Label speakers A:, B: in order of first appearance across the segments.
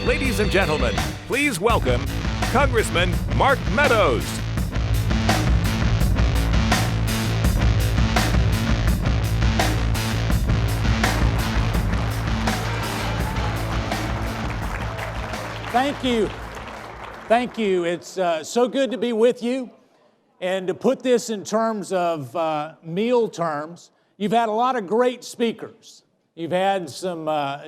A: Ladies and gentlemen, please welcome Congressman Mark Meadows.
B: Thank you. Thank you. It's so good to be with you. And to put this in terms of meal terms, you've had a lot of great speakers. You've had some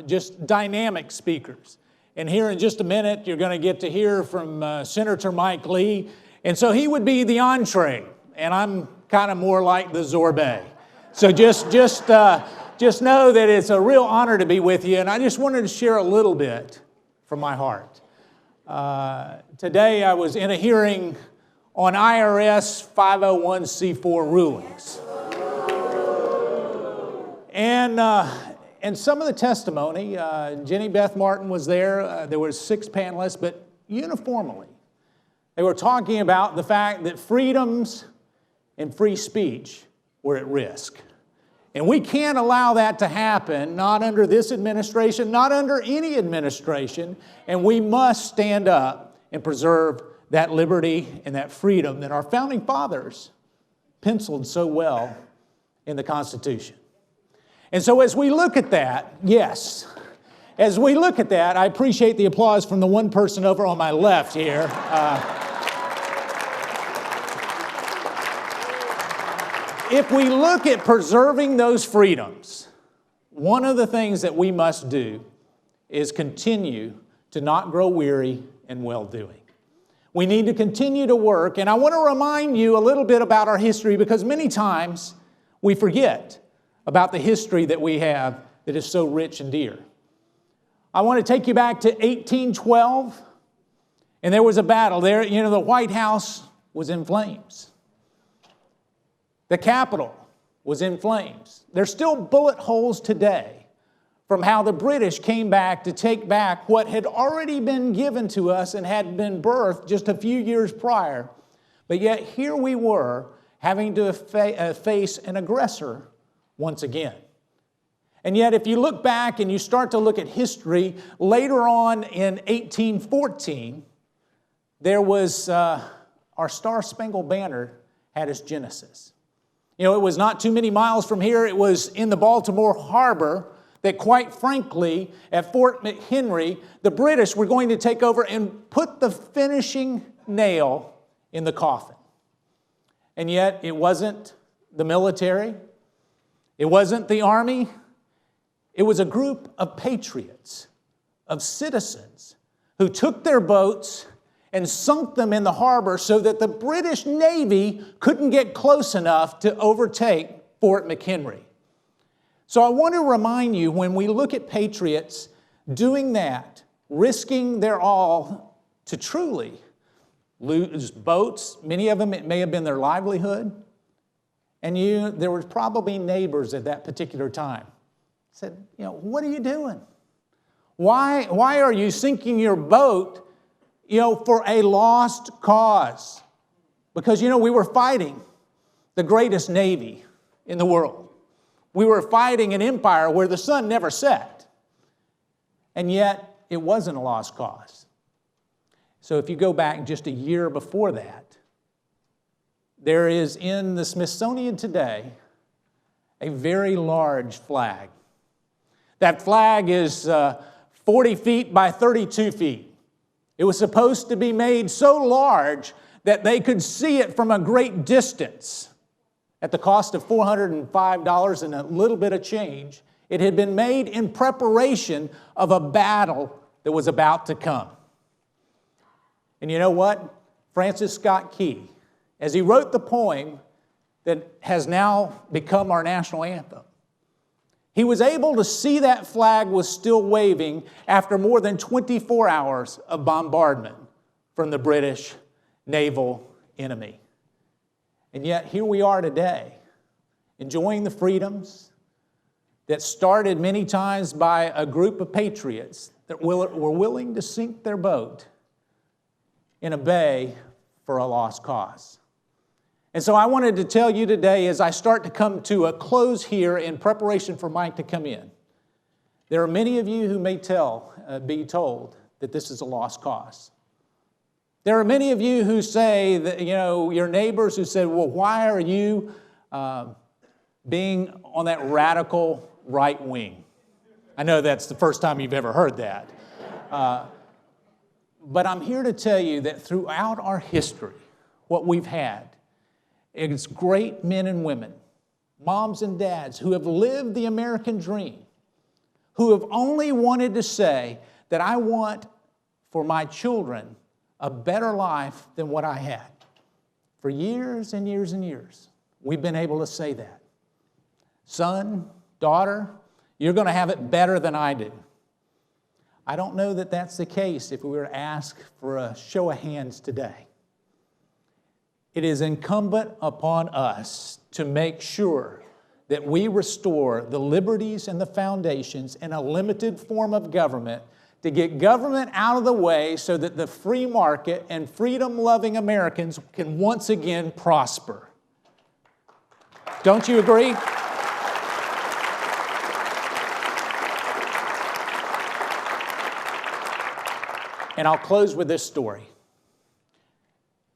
B: just dynamic speakers. And here in just a minute, you're going to get to hear from Senator Mike Lee. And so he would be the entree, and I'm kind of more like the sorbet. So just know that it's a real honor to be with you. And I just wanted to share a little bit from my heart. Today I was in a hearing on IRS 501c4 rulings. And some of the testimony, Jenny Beth Martin was there. There were 6 panelists, but uniformly, they were talking about the fact that freedoms and free speech were at risk. And we can't allow that to happen, not under this administration, not under any administration, and we must stand up and preserve that liberty and that freedom that our founding fathers penciled so well in the Constitution. And so as we look at that, yes, as we look at that, I appreciate the applause from the one person over on my left here. If we look at preserving those freedoms, one of the things that we must do is continue to not grow weary in well-doing. We need to continue to work, and I want to remind you a little bit about our history because many times we forget about the history that we have that is so rich and dear. I want to take you back to 1812, and there was a battle there. You know, the White House was in flames. The Capitol was in flames. There's still bullet holes today from how the British came back to take back what had already been given to us and had been birthed just a few years prior. But yet here we were having to face an aggressor once again. And yet if you look back and you start to look at history, later on in 1814, there was our Star-Spangled Banner had its genesis. You know, it was not too many miles from here. It was in the Baltimore Harbor that, quite frankly, at Fort McHenry, the British were going to take over and put the finishing nail in the coffin. And yet, it wasn't the military. It wasn't the army. It was a group of patriots, of citizens, who took their boats and sunk them in the harbor so that the British Navy couldn't get close enough to overtake Fort McHenry. So I want to remind you, when we look at patriots doing that, risking their all to truly lose boats, many of them it may have been their livelihood, and there were probably neighbors at that particular time said, you know, what are you doing? Why are you sinking your boat, you know, for a lost cause? Because, you know, we were fighting the greatest navy in the world. We were fighting an empire where the sun never set. And yet, it wasn't a lost cause. So if you go back just a year before that, there is in the Smithsonian today a very large flag. That flag is 40 feet by 32 feet. It was supposed to be made so large that they could see it from a great distance. At the cost of $405 and a little bit of change, it had been made in preparation of a battle that was about to come. And you know what? Francis Scott Key, as he wrote the poem that has now become our national anthem, he was able to see that flag was still waving after more than 24 hours of bombardment from the British naval enemy. And yet here we are today, enjoying the freedoms that started many times by a group of patriots that were willing to sink their boat in a bay for a lost cause. And so I wanted to tell you today, as I start to come to a close here in preparation for Mike to come in, there are many of you who may be told that this is a lost cause. There are many of you who say that, your neighbors who said, well, why are you being on that radical right wing? I know that's the first time you've ever heard that. But I'm here to tell you that throughout our history, what we've had is great men and women, moms and dads who have lived the American dream, who have only wanted to say that I want for my children a better life than what I had. For years and years and years, we've been able to say that. Son, daughter, you're going to have it better than I do. I don't know that that's the case if we were to ask for a show of hands today. It is incumbent upon us to make sure that we restore the liberties and the foundations in a limited form of government to get government out of the way so that the free market and freedom-loving Americans can once again prosper. Don't you agree? And I'll close with this story.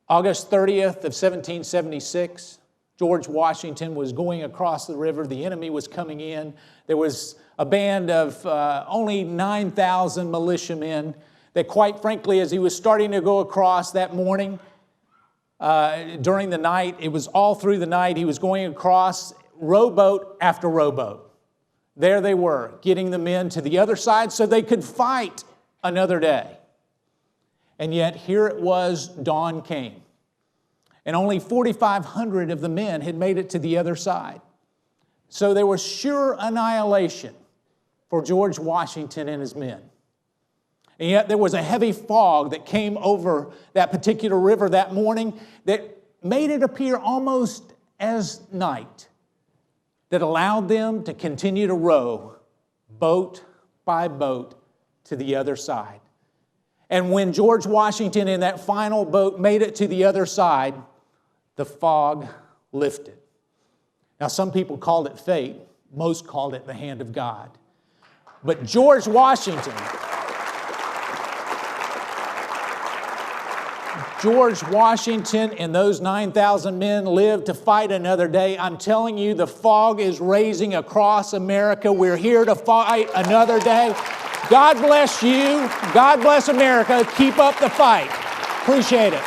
B: August 30th of 1776, George Washington was going across the river. The enemy was coming in. There was a band of only 9,000 militiamen that, quite frankly, as he was starting to go across that morning, during the night, it was all through the night, he was going across rowboat after rowboat. There they were, getting the men to the other side so they could fight another day. And yet here it was, dawn came. And only 4,500 of the men had made it to the other side. So there was sure annihilation for George Washington and his men. And yet there was a heavy fog that came over that particular river that morning that made it appear almost as night, that allowed them to continue to row boat by boat to the other side. And when George Washington in that final boat made it to the other side, the fog lifted. Now, some people called it fate. Most called it the hand of God. But George Washington and those 9,000 men lived to fight another day. I'm telling you, the fog is raising across America. We're here to fight another day. God bless you. God bless America. Keep up the fight. Appreciate it.